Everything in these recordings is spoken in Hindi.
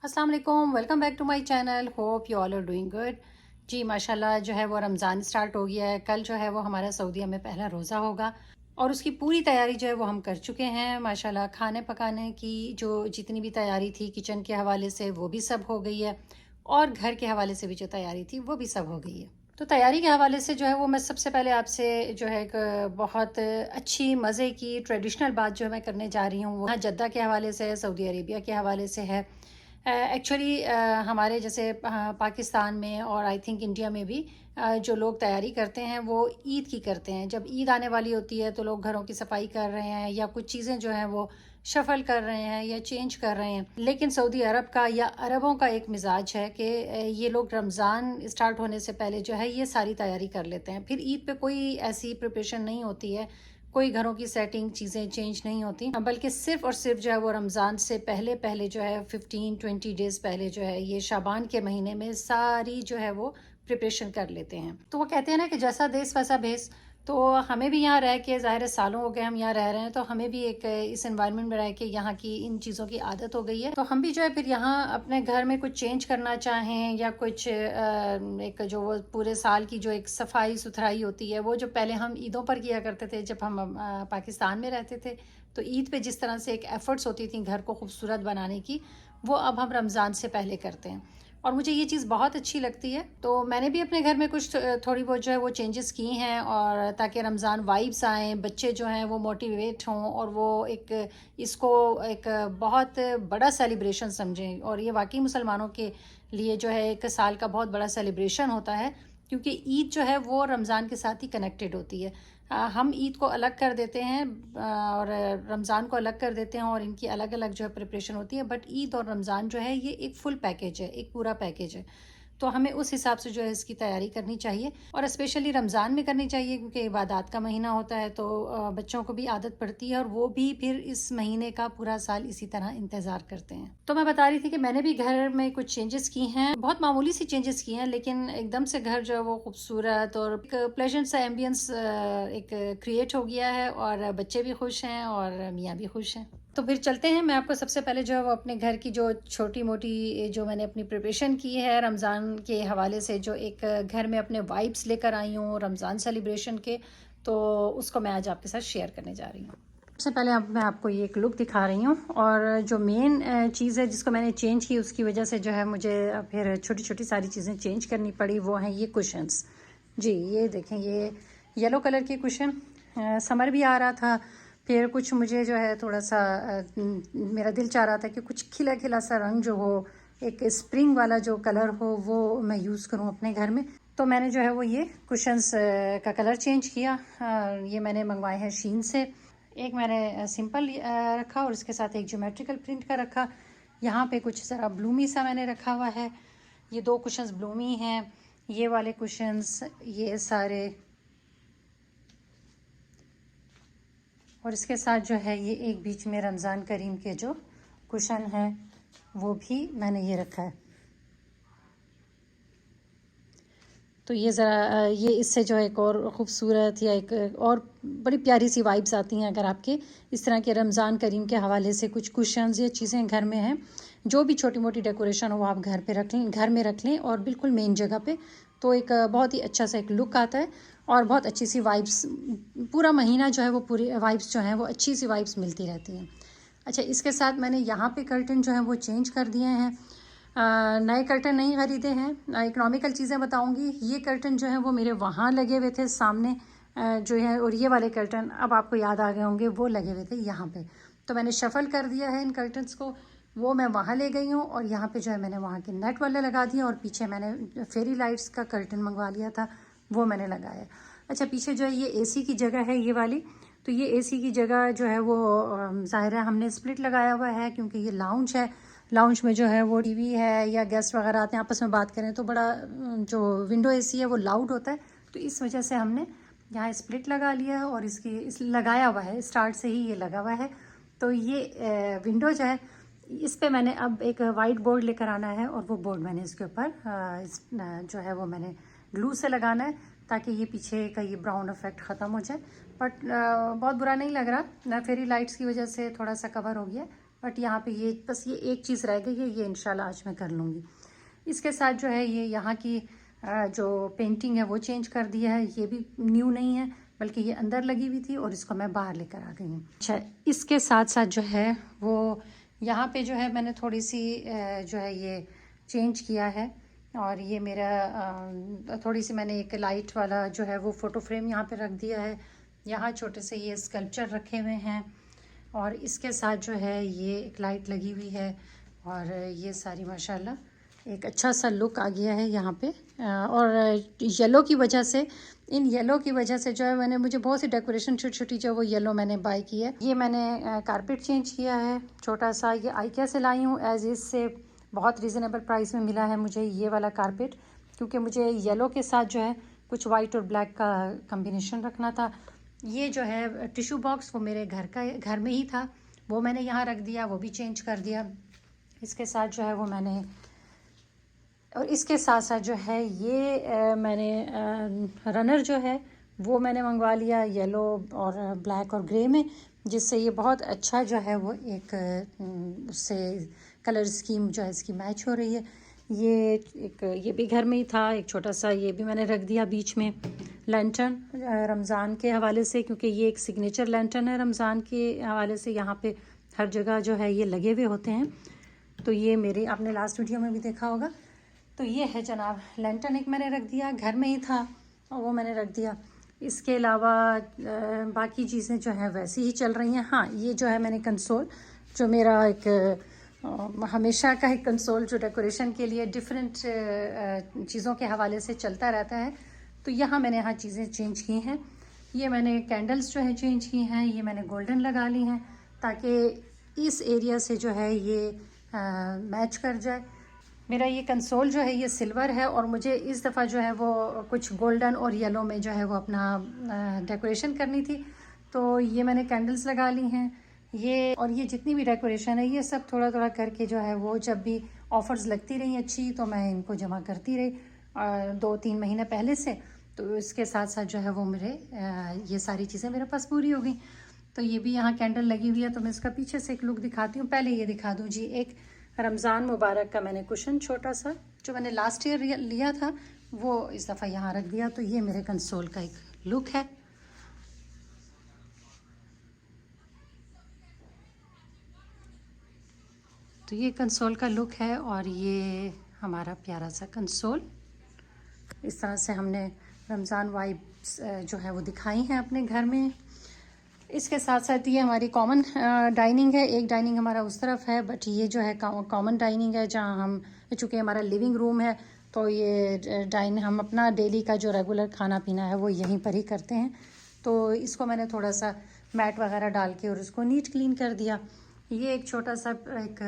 अस्सलाम वालेकुम, welcome back to my channel. Hope you all are doing good. जी माशाल्लाह जो है वो रमज़ान स्टार्ट हो गया है। कल जो है वो हमारा सऊदीया में पहला रोज़ा होगा और उसकी पूरी तैयारी जो है वो हम कर चुके हैं माशाल्लाह। खाने पकाने की जो जितनी भी तैयारी थी किचन के हवाले से वो भी सब हो गई है और घर के हवाले से भी जो तैयारी थी वो भी सब हो गई है। तो तैयारी के हवाले से जो है वो मैं सबसे पहले आपसे जो है एक बहुत अच्छी मज़े की ट्रेडिशनल बात जो मैं करने जा रही हूँ वो जद्दा के हवाले से है, सऊदी अरेबिया के हवाले से है। एक्चुअली हमारे जैसे पाकिस्तान में और आई थिंक इंडिया में भी जो लोग तैयारी करते हैं वो ईद की करते हैं। जब ईद आने वाली होती है तो लोग घरों की सफाई कर रहे हैं या कुछ चीज़ें जो हैं वो शफल कर रहे हैं या चेंज कर रहे हैं। लेकिन सऊदी अरब का या अरबों का एक मिजाज है कि ये लोग रमज़ान स्टार्ट होने से पहले जो है ये सारी तैयारी कर लेते हैं। फिर ईद पे कोई ऐसी प्रिपरेशन नहीं होती है, कोई घरों की सेटिंग चीज़ें चेंज नहीं होती, बल्कि सिर्फ और सिर्फ जो है वो रमज़ान से पहले पहले जो है 15-20 डेज़ पहले जो है ये शाबान के महीने में सारी जो है वो प्रिपरेशन कर लेते हैं। तो वो कहते हैं ना कि जैसा देश वैसा भेस। तो हमें भी यहाँ रह के ज़ाहिर है सालों हो गए हम यहाँ रह रहे हैं, तो हमें भी एक इस एनवायरनमेंट में रह के यहाँ की इन चीज़ों की आदत हो गई है। तो हम भी जो है फिर यहाँ अपने घर में कुछ चेंज करना चाहें या कुछ एक जो वो पूरे साल की जो एक सफाई सुथराई होती है वो जो पहले हम ईदों पर किया करते थे जब हम पाकिस्तान में रहते थे, तो ईद पे जिस तरह से एक एफ़र्ट्स होती थी घर को खूबसूरत बनाने की, वो अब हम रमज़ान से पहले करते हैं और मुझे ये चीज़ बहुत अच्छी लगती है। तो मैंने भी अपने घर में कुछ थोड़ी बहुत जो है वो चेंजेस की हैं और ताकि रमज़ान वाइब्स आएँ, बच्चे जो हैं वो मोटिवेट हों और वो एक इसको एक बहुत बड़ा सेलिब्रेशन समझें। और ये वाकई मुसलमानों के लिए जो है एक साल का बहुत बड़ा सेलिब्रेशन होता है, क्योंकि ईद जो है वो रमज़ान के साथ ही कनेक्टेड होती है। हम ईद को अलग कर देते हैं और रमज़ान को अलग कर देते हैं और इनकी अलग अलग जो है प्रिपरेशन होती है, बट ईद और रमज़ान जो है ये एक फुल पैकेज है, एक पूरा पैकेज है। तो हमें उस हिसाब से जो है इसकी तैयारी करनी चाहिए और स्पेशली रमज़ान में करनी चाहिए, क्योंकि इबादत का महीना होता है तो बच्चों को भी आदत पड़ती है और वो भी फिर इस महीने का पूरा साल इसी तरह इंतज़ार करते हैं। तो मैं बता रही थी कि मैंने भी घर में कुछ चेंजेस की हैं, बहुत मामूली सी चेंजेस की हैं, लेकिन एकदम से घर जो है वो खूबसूरत और एक प्लेजेंट सा एम्बियंस एक क्रिएट हो गया है और बच्चे भी खुश हैं और मियाँ भी खुश हैं। तो फिर चलते हैं। मैं आपको सबसे पहले जो है वो अपने घर की जो छोटी मोटी जो मैंने अपनी प्रिपरेशन की है रमज़ान के हवाले से, जो एक घर में अपने वाइब्स लेकर आई हूँ रमज़ान सेलिब्रेशन के, तो उसको मैं आज आपके साथ शेयर करने जा रही हूँ। सबसे पहले अब मैं आपको ये एक लुक दिखा रही हूँ और जो मेन चीज़ है जिसको मैंने चेंज की उसकी वजह से जो है मुझे फिर छोटी छोटी सारी चीज़ें चेंज करनी पड़ी, वो हैं ये कुशन्स। जी ये देखें, ये येलो कलर के कुशन, समर भी आ रहा था, फिर कुछ मुझे जो है थोड़ा सा मेरा दिल चाह रहा था कि कुछ खिला खिला सा रंग जो हो, एक स्प्रिंग वाला जो कलर हो वो मैं यूज़ करूँ अपने घर में। तो मैंने जो है वो ये कुशन्स का कलर चेंज किया। ये मैंने मंगवाए हैं शीन से। एक मैंने सिंपल रखा और इसके साथ एक ज्योमेट्रिकल प्रिंट का रखा। यहाँ पे कुछ ज़रा ब्लूमी सा मैंने रखा हुआ है। ये दो कुशन्स ब्लूमी हैं, ये वाले कुशन्स ये सारे, और इसके साथ जो है ये एक बीच में रमज़ान करीम के जो कुशन है वो भी मैंने ये रखा है। तो ये ज़रा ये इससे जो है एक और ख़ूबसूरत या एक और बड़ी प्यारी सी वाइब्स आती हैं अगर आपके इस तरह के रमज़ान करीम के हवाले से कुछ कुशन्स या चीज़ें घर में हैं। जो भी छोटी मोटी डेकोरेशन हो वो आप घर पे रख लें, घर में रख लें और बिल्कुल मेन जगह पे, तो एक बहुत ही अच्छा सा एक लुक आता है और बहुत अच्छी सी वाइब्स पूरा महीना जो है वो पूरी वाइब्स जो हैं वो अच्छी सी वाइब्स मिलती रहती हैं। अच्छा, इसके साथ मैंने यहाँ पे कर्टन जो है वो चेंज कर दिए हैं, नए कर्टन नहीं ख़रीदे हैं। इकोनॉमिकल चीज़ें बताऊंगी। ये कर्टन जो है वो मेरे वहाँ लगे हुए थे सामने जो है, और ये वाले कर्टन अब आपको याद आ गए होंगे वो लगे हुए थे यहाँ पे। तो मैंने शफ़ल कर दिया है इन कर्टन्स को, वो मैं वहाँ ले गई हूँ और यहाँ पे जो है मैंने वहाँ के नेट वाले लगा दिए और पीछे मैंने फेरी लाइट्स का कर्टन मंगवा लिया था वो मैंने लगाया। अच्छा, पीछे जो है ये एसी की जगह है ये वाली, तो ये एसी की जगह जो है वो ज़ाहिर है हमने स्प्लिट लगाया हुआ है क्योंकि ये लाउंज है। लाउंज में जो है वो टीवी है या गेस्ट वगैरह आते हैं आपस में बात करें तो बड़ा जो विंडो एसी है वो लाउड होता है, तो इस वजह से हमने यहाँ स्प्लिट लगा लिया है और इस लगाया हुआ है, स्टार्ट से ही ये लगा हुआ है। तो ये विंडो जो है इस पे मैंने अब एक वाइट बोर्ड लेकर आना है और वो बोर्ड मैंने इसके ऊपर जो है वो मैंने ग्लू से लगाना है ताकि ये पीछे का ये ब्राउन इफेक्ट ख़त्म हो जाए। बट बहुत बुरा नहीं लग रहा, फेरी लाइट्स की वजह से थोड़ा सा कवर हो गया, बट यहाँ पे ये बस ये एक चीज़ रह गई है, ये इंशाल्लाह आज मैं कर लूँगी। इसके साथ जो है ये यहाँ की जो पेंटिंग है वो चेंज कर दिया है, ये भी न्यू नहीं है बल्कि ये अंदर लगी हुई थी और इसको मैं बाहर लेकर आ गई हूँ। अच्छा, इसके साथ साथ जो है वो यहाँ पे जो है मैंने थोड़ी सी जो है ये चेंज किया है, और ये मेरा थोड़ी सी मैंने एक लाइट वाला जो है वो फ़ोटो फ्रेम यहाँ पे रख दिया है। यहाँ छोटे से ये स्कल्पचर रखे हुए हैं, और इसके साथ जो है ये एक लाइट लगी हुई है, और ये सारी माशाल्लाह एक अच्छा सा लुक आ गया है यहाँ पे। और येलो की वजह से, इन येलो की वजह से जो है मैंने, मुझे बहुत सी डेकोरेशन छोटी छोटी जो वो येलो मैंने बाय की है। ये मैंने कारपेट चेंज किया है छोटा सा, ये आइकिया से लाई हूँ एज इज से, बहुत रीज़नेबल प्राइस में मिला है मुझे ये वाला कारपेट, क्योंकि मुझे येलो के साथ जो है कुछ वाइट और ब्लैक का कम्बिनेशन रखना था। ये जो है टिश्यू बॉक्स वो मेरे घर में ही था, वो मैंने यहाँ रख दिया, वो भी चेंज कर दिया। इसके साथ जो है वो मैंने, और इसके साथ साथ जो है ये मैंने रनर जो है वो मैंने मंगवा लिया येलो और ब्लैक और ग्रे में, जिससे ये बहुत अच्छा जो है वो एक उससे कलर स्कीम जो है इसकी मैच हो रही है। ये भी घर में ही था, एक छोटा सा ये भी मैंने रख दिया बीच में। लैंटर्न रमज़ान के हवाले से, क्योंकि ये एक सिग्नेचर लैंटर्न है रमज़ान के हवाले से, यहाँ पे हर जगह जो है ये लगे हुए होते हैं। तो ये मेरे, आपने लास्ट वीडियो में भी देखा होगा। तो ये है जनाब लैंटर्न, एक मैंने रख दिया, घर में ही था और वो मैंने रख दिया। इसके अलावा बाकी चीज़ें जो हैं वैसी ही चल रही हैं। हाँ, ये जो है मैंने कंसोल, जो मेरा एक हमेशा का एक कंसोल जो डेकोरेशन के लिए डिफरेंट चीज़ों के हवाले से चलता रहता है, तो यहाँ मैंने यहाँ चीज़ें चेंज की हैं। ये मैंने कैंडल्स जो है चेंज की हैं, ये मैंने गोल्डन लगा ली हैं ताकि इस एरिया से जो है ये मैच कर जाए। मेरा ये कंसोल जो है ये सिल्वर है, और मुझे इस दफ़ा जो है वो कुछ गोल्डन और येलो में जो है वो अपना डेकोरेशन करनी थी, तो ये मैंने कैंडल्स लगा ली हैं। ये और ये जितनी भी डेकोरेशन है ये सब थोड़ा थोड़ा करके जो है वो जब भी ऑफ़र्स लगती रही अच्छी, तो मैं इनको जमा करती रही 2-3 महीने पहले से। तो इसके साथ साथ जो है वो मेरे ये सारी चीज़ें मेरे पास पूरी हो गई। तो ये भी यहाँ कैंडल लगी हुई है, तो मैं इसका पीछे से एक लुक दिखाती हूँ। पहले ये दिखा दूँ जी, एक रमज़ान मुबारक का मैंने कुशन छोटा सा जो मैंने लास्ट ईयर लिया था वो इस दफ़ा यहाँ रख दिया। तो ये मेरे कंसोल का एक लुक है। तो ये कंसोल का लुक है, और ये हमारा प्यारा सा कंसोल। इस तरह से हमने रमज़ान वाइब्स जो है वो दिखाई हैं अपने घर में। इसके साथ साथ ये हमारी कॉमन डाइनिंग है, एक डाइनिंग हमारा उस तरफ है, बट ये जो है कॉमन डाइनिंग है जहाँ हम, चूँकि हमारा लिविंग रूम है तो ये हम अपना डेली का जो रेगुलर खाना पीना है वो यहीं पर ही करते हैं। तो इसको मैंने थोड़ा सा मैट वगैरह डाल के और उसको नीट क्लीन कर दिया। ये एक छोटा सा एक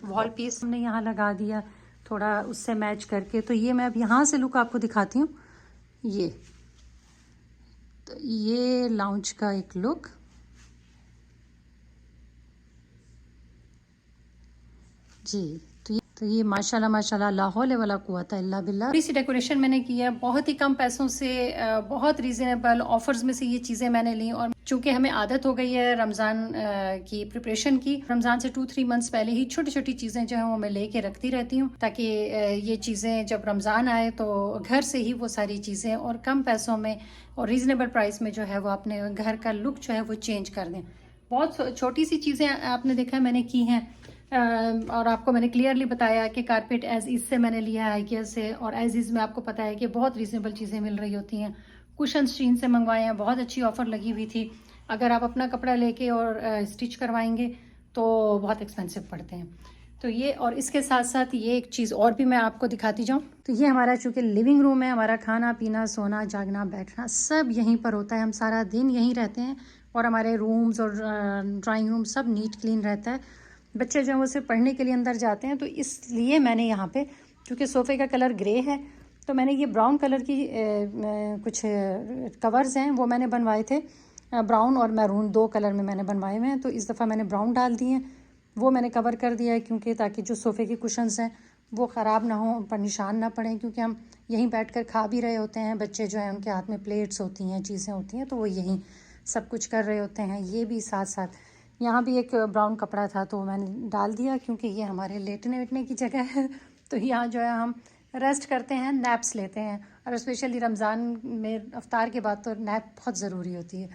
वॉल पीस हमने यहाँ लगा दिया थोड़ा उससे मैच करके। तो ये मैं अब यहाँ से लुक आपको दिखाती हूँ। तो ये लाउंज का एक लुक, जी। तो ये माशाल्लाह माशाल्लाह ला हौले वला कुव्वता इल्ला बिल्लाह। थोड़ी सी डेकोरेशन मैंने की है बहुत ही कम पैसों से, बहुत रीज़नेबल ऑफर्स में से ये चीज़ें मैंने ली। और चूँकि हमें आदत हो गई है रमज़ान की प्रिपरेशन की, रमज़ान से 2-3 मंथ्स पहले ही छोटी छोटी चीज़ें जो हैं वो मैं लेके रखती रहती हूँ, ताकि ये चीज़ें जब रमज़ान आए तो घर से ही वो सारी चीज़ें और कम पैसों में और रीज़नेबल प्राइस में जो है वो अपने घर का लुक जो है वो चेंज कर दें। बहुत छोटी सी चीज़ें आपने देखा है मैंने की हैं, और आपको मैंने क्लियरली बताया कि कारपेट एज इज से मैंने लिया है आइकिया से, और एज इज में आपको पता है कि बहुत रीज़नेबल चीज़ें मिल रही होती हैं। कुशन चीन से मंगवाए हैं, बहुत अच्छी ऑफ़र लगी हुई थी। अगर आप अपना कपड़ा लेके और स्टिच करवाएंगे तो बहुत एक्सपेंसिव पड़ते हैं। तो ये, और इसके साथ साथ ये एक चीज़ और भी मैं आपको दिखाती जाऊँ। तो ये हमारा चूँकि लिविंग रूम है, हमारा खाना पीना सोना जागना बैठना सब यहीं पर होता है, हम सारा दिन यहीं रहते हैं, और हमारे रूम्स और ड्राइंग रूम सब नीट क्लीन रहता है। बच्चे जो हैं वो सिर्फ पढ़ने के लिए अंदर जाते हैं, तो इसलिए मैंने यहाँ पे, क्योंकि सोफ़े का कलर ग्रे है, तो मैंने ये ब्राउन कलर की कुछ कवर्स हैं वो मैंने बनवाए थे, ब्राउन और मैरून 2 कलर में मैंने बनवाए हुए हैं। तो इस दफ़ा मैंने ब्राउन डाल दिए हैं, वो मैंने कवर कर दिया है, क्योंकि ताकि जो सोफ़े के कुशन्स हैं वो ख़राब ना हो, पर निशान ना पड़ें, क्योंकि हम यहीं बैठकर खा भी रहे होते हैं। बच्चे जो हैं उनके हाथ में प्लेट्स होती हैं, चीज़ें होती हैं, तो वो यहीं सब कुछ कर रहे होते हैं। ये भी साथ साथ यहाँ भी एक ब्राउन कपड़ा था तो मैंने डाल दिया, क्योंकि ये हमारे लेटने वेटने की जगह है। तो यहाँ जो है हम रेस्ट करते हैं, नैप्स लेते हैं, और स्पेशली रमज़ान में अफ्तार के बाद तो नैप बहुत ज़रूरी होती है।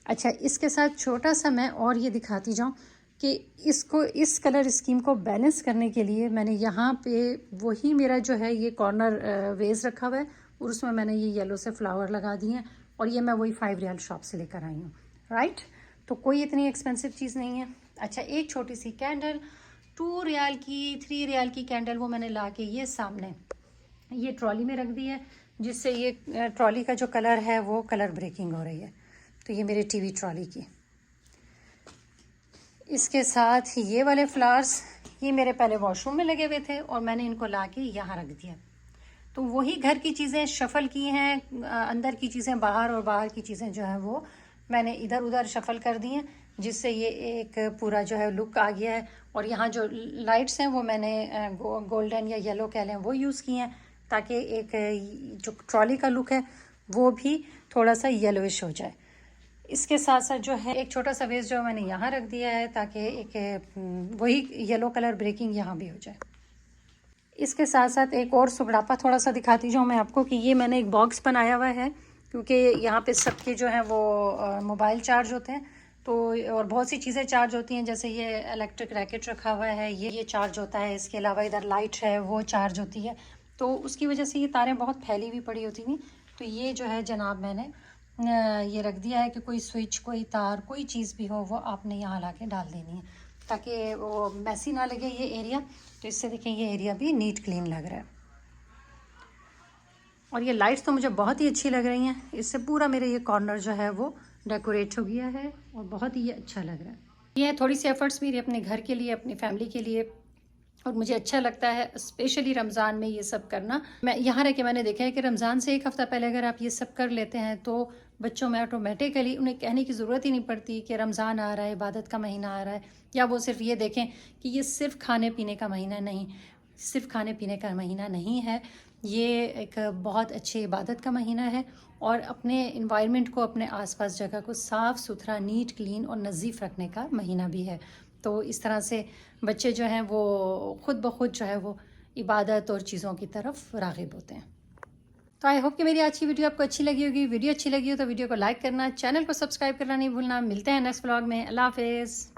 अच्छा, इसके साथ छोटा सा मैं और ये दिखाती जाऊँ कि इसको, इस कलर स्कीम को बैलेंस करने के लिए मैंने यहाँ पे वही मेरा जो है ये कॉर्नर वेज रखा हुआ है, और उसमें मैंने ये येलो से फ्लावर लगा दिए हैं, और ये मैं वही 5 रियाल शॉप से लेकर आई हूँ। राइट, तो कोई इतनी एक्सपेंसिव चीज़ नहीं है। अच्छा, एक छोटी सी कैंडल 2 रियाल की, 3 रियाल की कैंडल, वो मैंने ला के ये सामने ये ट्रॉली में रख दी है, जिससे ये ट्रॉली का जो कलर है वो कलर ब्रेकिंग हो रही है। तो ये मेरे टीवी ट्रॉली की। इसके साथ ये वाले फ्लावर्स, ये मेरे पहले वॉशरूम में लगे हुए थे और मैंने इनको ला के यहाँ रख दिया। तो वही घर की चीज़ें शफ़ल की हैं, अंदर की चीज़ें बाहर और बाहर की चीज़ें जो हैं वो मैंने इधर उधर शफ़ल कर दी हैं, जिससे ये एक पूरा जो है लुक आ गया है। और यहाँ जो लाइट्स हैं वो मैंने गोल्डन या येलो कह लें वो यूज़ की हैं, ताकि एक जो ट्रॉली का लुक है वो भी थोड़ा सा येलोइश हो जाए। इसके साथ साथ जो है एक छोटा सा वेस्ट जो मैंने यहाँ रख दिया है, ताकि एक वही येलो कलर ब्रेकिंग यहाँ भी हो जाए। इसके साथ साथ एक और सुगड़ापा थोड़ा सा दिखाती जाऊँ मैं आपको कि ये मैंने एक बॉक्स बनाया हुआ है, क्योंकि यहाँ पे सबके जो हैं वो मोबाइल चार्ज होते हैं, तो और बहुत सी चीज़ें चार्ज होती हैं, जैसे ये इलेक्ट्रिक रैकेट रखा हुआ है, ये चार्ज होता है। इसके अलावा इधर लाइट है वो चार्ज होती है, तो उसकी वजह से ये तारें बहुत फैली हुई पड़ी होती थी। तो ये जो है जनाब मैंने ये रख दिया है कि कोई स्विच, कोई तार, कोई चीज़ भी हो वो आपने यहाँ ला के डाल देनी है, ताकि वो मैसी ना लगे ये एरिया। तो इससे देखें ये एरिया भी नीट क्लीन लग रहा है। और ये लाइट्स तो मुझे बहुत ही अच्छी लग रही हैं, इससे पूरा मेरा ये कॉर्नर जो है वो डेकोरेट हो गया है और बहुत ही ये अच्छा लग रहा है। ये थोड़ी सी एफर्ट्स मेरी अपने घर के लिए, अपनी फैमिली के लिए, और मुझे अच्छा लगता है स्पेशली रमज़ान में ये सब करना। मैं यहाँ रह के मैंने देखा है कि रमज़ान से एक हफ़्ता पहले अगर आप ये सब कर लेते हैं तो बच्चों में ऑटोमेटिकली उन्हें कहने की ज़रूरत ही नहीं पड़ती कि रमज़ान आ रहा है, इबादत का महीना आ रहा है, या वो सिर्फ ये देखें कि ये सिर्फ खाने पीने का महीना नहीं, सिर्फ खाने पीने का महीना नहीं है, ये एक बहुत अच्छी इबादत का महीना है, और अपने इन्वायरमेंट को, अपने आसपास जगह को साफ़ सुथरा, नीट क्लीन और नज़ीफ़ रखने का महीना भी है। तो इस तरह से बच्चे जो हैं वो ख़ुद ब खुद जो है वो इबादत और चीज़ों की तरफ राग़िब होते हैं। तो आई होप कि मेरी आज की वीडियो आपको अच्छी लगी होगी। वीडियो अच्छी लगी हो तो वीडियो को लाइक करना, चैनल को सब्सक्राइब करना नहीं भूलना। मिलते हैं नेक्स्ट व्लॉग में। अल्लाह हाफ़िज़।